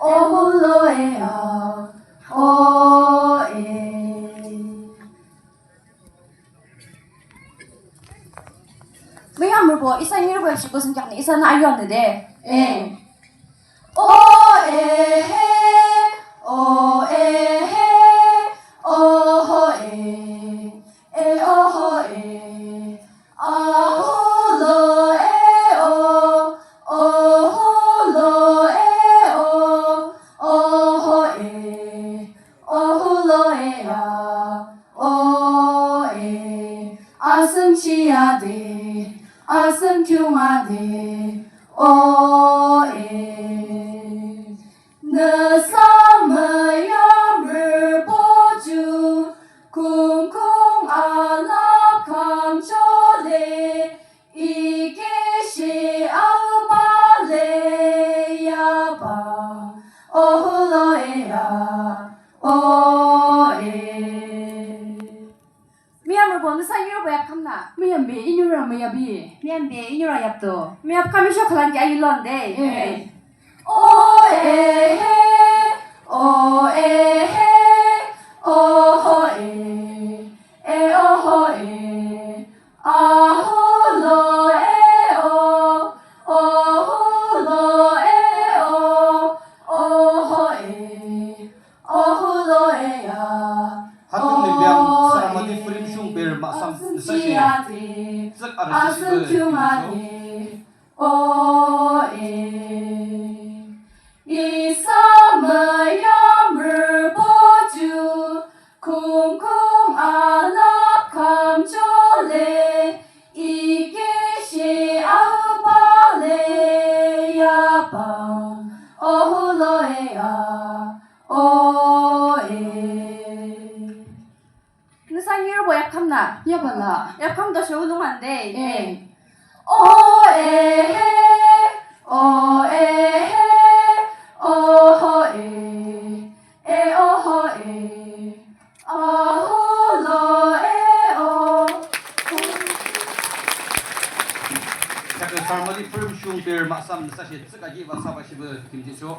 오홀로에야 오에 mayamrubo isa ngirubo shiko singkakni isa na ayonde de 오에헤 오에헤 오호에 에오호에 아홀로에오 오홀로에오 오호에 오홀로에야 오에 아슴치야데 아슴큐마데 오에 너사마야물 보주 쿵쿵 알라캄초레 이게시 아바레야바 오홀로에야 오에 mayamrubo nisa ngirubo yap kamna 미얀비 이뉴라 미야비 miambe inyura yapto mayap kamisho khalangi ayilonde 오에헤 오에헤 오호에 에오호에 아홀로에오 오홀로에오 오호에 오홀로에야 하트님병 사람한테 프림슝 벨 마삼 사시 아슴치야데 즉 아르시브 아슴큐마데 오에 이사마야물 보주 쿵쿵 알라캄초레 이게시 아바레야바 오홀로에야 오에 nisa ngirubo yap kamna 야발라 yap kamdo shulungande 오에헤 오에헤 오호에 에오호에 아홀로에오 사람한테 프림슝 벨 마삼 사시 즉 아기 와사바시브 김지수